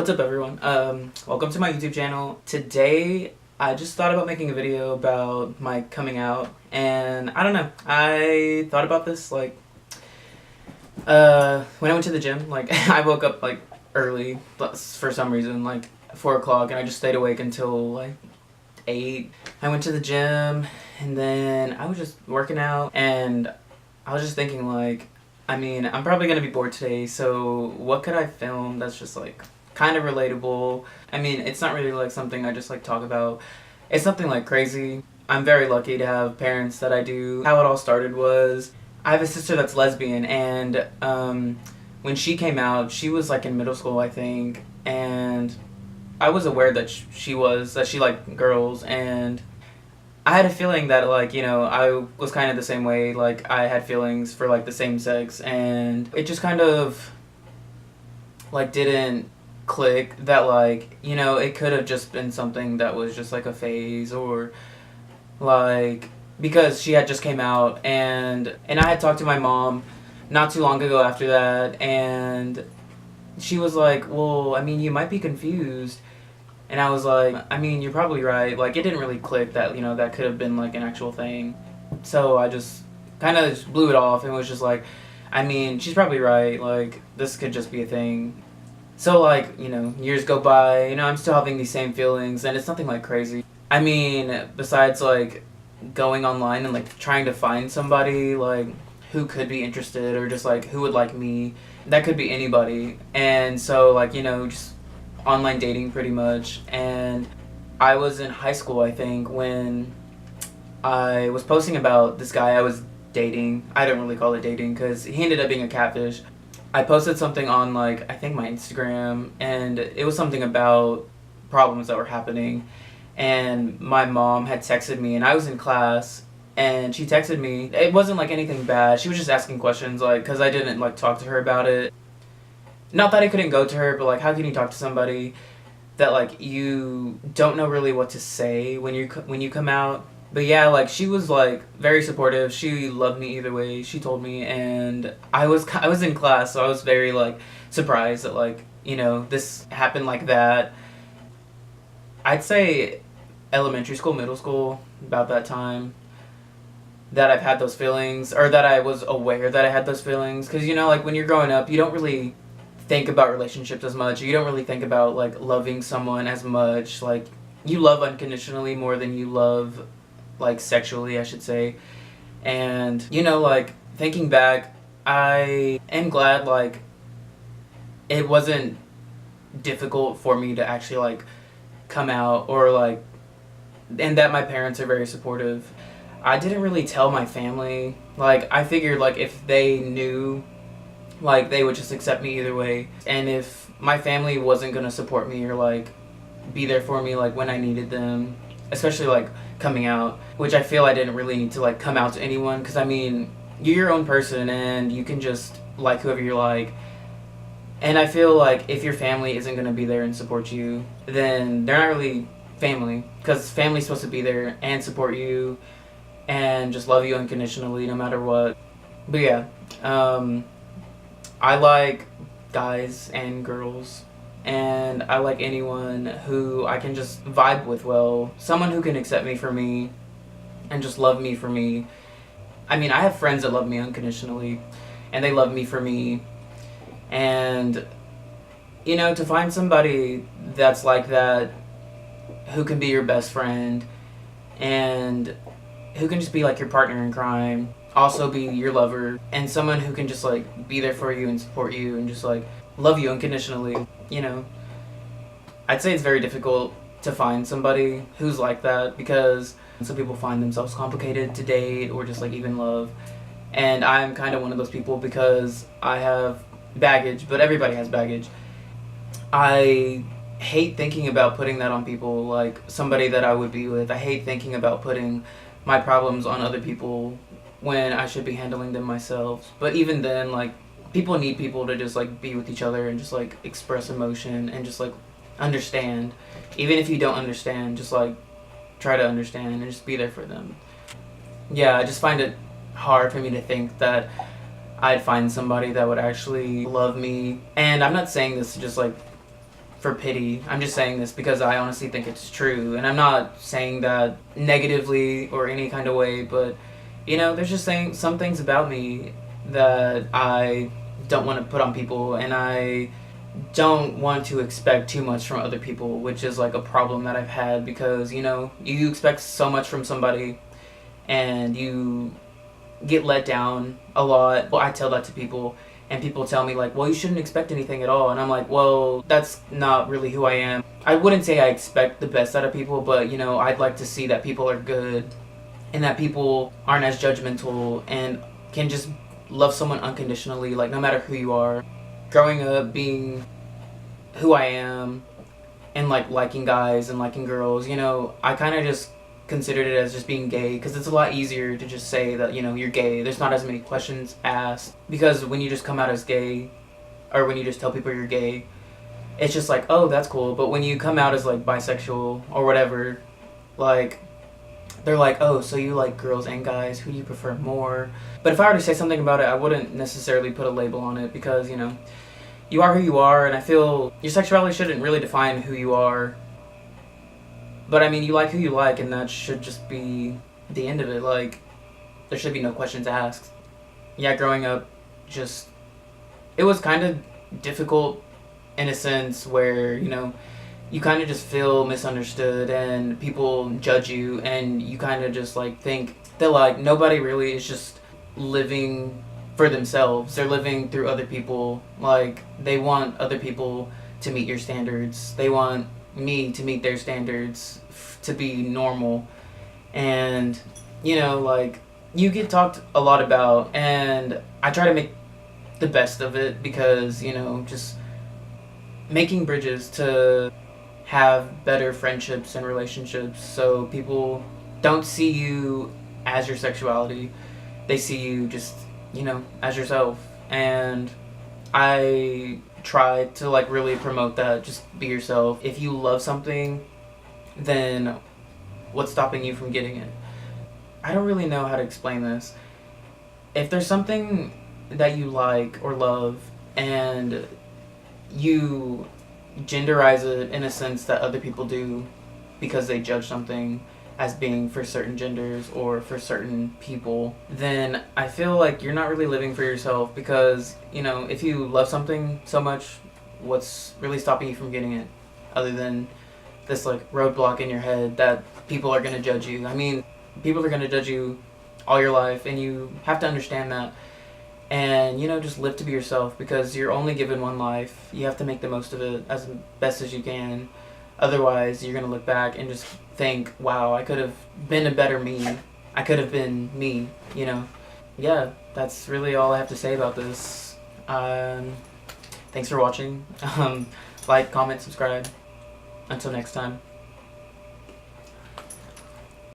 What's up everyone? Welcome to my YouTube channel. Today I just thought about making a video about my coming out, and I don't know, I thought about this when I went to the gym. Like I woke up like early but for some reason, like 4 o'clock, and I just stayed awake until like 8. I went to the gym and then I was just working out, and I was just thinking like, I mean, I'm probably gonna be bored today, so what could I film that's just like kind of relatable? I mean, it's not really like something I just like talk about. It's something like crazy. I'm very lucky to have parents that I do. How it all started was, I have a sister that's lesbian, and when she came out, she was like in middle school, I think, and I was aware that she liked girls, and I had a feeling that, like, you know, I was kind of the same way. Like, I had feelings for like the same sex, and it just kind of like didn't click that, like, you know, it could have just been something that was just like a phase, or like, because she had just came out, and I had talked to my mom not too long ago after that, and she was like, well, I mean, you might be confused. And I was like, I mean, you're probably right. Like, it didn't really click that, you know, that could have been like an actual thing. So I just kind of just blew it off and was just like, I mean, she's probably right. Like, this could just be a thing. So, like, you know, years go by, you know, I'm still having these same feelings, and it's nothing like crazy. I mean, besides like going online and like trying to find somebody like who could be interested, or just like who would like me, that could be anybody. And so, like, you know, just online dating pretty much. And I was in high school, I think, when I was posting about this guy I was dating. I don't really call it dating because he ended up being a catfish. I posted something on, like, I think my Instagram, and it was something about problems that were happening, and my mom had texted me, and I was in class, and she texted me. It wasn't like anything bad. She was just asking questions, like, because I didn't like talk to her about it. Not that I couldn't go to her, but like, how can you talk to somebody that like you don't know really what to say when you come out? But yeah, like, she was like very supportive. She loved me either way. She told me, and I was in class, so I was very like surprised that, like, you know, this happened like that. I'd say elementary school, middle school, about that time that I've had those feelings, or that I was aware that I had those feelings. Because, you know, like, when you're growing up, you don't really think about relationships as much. You don't really think about like loving someone as much. Like, you love unconditionally more than you love like sexually, I should say. And, you know, like, thinking back, I am glad like it wasn't difficult for me to actually like come out, or like, and that my parents are very supportive. I didn't really tell my family. Like, I figured like if they knew, like, they would just accept me either way. And if my family wasn't gonna support me or like be there for me like when I needed them, especially like coming out, which I feel I didn't really need to like come out to anyone, because I mean, you're your own person and you can just like whoever you like. And I feel like if your family isn't gonna be there and support you, then they're not really family, because family's supposed to be there and support you and just love you unconditionally no matter what. But yeah, I like guys and girls, and I like anyone who I can just vibe with well. Someone who can accept me for me and just love me for me. I mean, I have friends that love me unconditionally, and they love me for me. And, you know, to find somebody that's like that, who can be your best friend, and who can just be like your partner in crime, also be your lover, and someone who can just like be there for you and support you and just like love you unconditionally, you know. I'd say it's very difficult to find somebody who's like that, because some people find themselves complicated to date or just like even love. And I'm kind of one of those people, because I have baggage, but everybody has baggage. I hate thinking about putting that on people, like somebody that I would be with. I hate thinking about putting my problems on other people when I should be handling them myself. But even then, like, people need people to just like be with each other and just like express emotion and just like understand. Even if you don't understand, just like try to understand and just be there for them. Yeah, I just find it hard for me to think that I'd find somebody that would actually love me. And I'm not saying this to just like for pity. I'm just saying this because I honestly think it's true. And I'm not saying that negatively or any kind of way, but, you know, there's just saying some things about me that I don't want to put on people, and I don't want to expect too much from other people, which is like a problem that I've had because, you know, you expect so much from somebody and you get let down a lot. Well, I tell that to people, and people tell me like, well, you shouldn't expect anything at all. And I'm like, well, that's not really who I am. I wouldn't say I expect the best out of people, but, you know, I'd like to see that people are good and that people aren't as judgmental and can just love someone unconditionally, like no matter who you are. Growing up being who I am and like liking guys and liking girls, you know, I kind of just considered it as just being gay because it's a lot easier to just say that, you know, you're gay. There's not as many questions asked because when you just come out as gay or when you just tell people you're gay, it's just like, oh, that's cool. But when you come out as like bisexual or whatever, like they're like, oh, so you like girls and guys, who do you prefer more? But if I were to say something about it, I wouldn't necessarily put a label on it because, you know, you are who you are, and I feel your sexuality shouldn't really define who you are. But I mean, you like who you like, and that should just be the end of it. Like, there should be no questions asked. Yeah, growing up, just, it was kind of difficult in a sense where, you know, you kind of just feel misunderstood and people judge you, and you kind of just like think that like nobody really is just living for themselves. They're living through other people. Like, they want other people to meet your standards. They want me to meet their standards, to be normal. And, you know, like, you get talked a lot about, and I try to make the best of it because, you know, just making bridges to have better friendships and relationships so people don't see you as your sexuality. They see you just, you know, as yourself. And I try to like really promote that. Just be yourself. If you love something, then what's stopping you from getting it? I don't really know how to explain this. If there's something that you like or love and you genderize it in a sense that other people do because they judge something as being for certain genders or for certain people, then I feel like you're not really living for yourself because, you know, if you love something so much, what's really stopping you from getting it other than this like roadblock in your head that people are going to judge you? I mean, people are going to judge you all your life, and you have to understand that. And, you know, just live to be yourself because you're only given one life. You have to make the most of it as best as you can. Otherwise, you're going to look back and just think, wow, I could have been a better me. I could have been me, you know. Yeah, that's really all I have to say about this. Thanks for watching. Like, comment, subscribe. Until next time.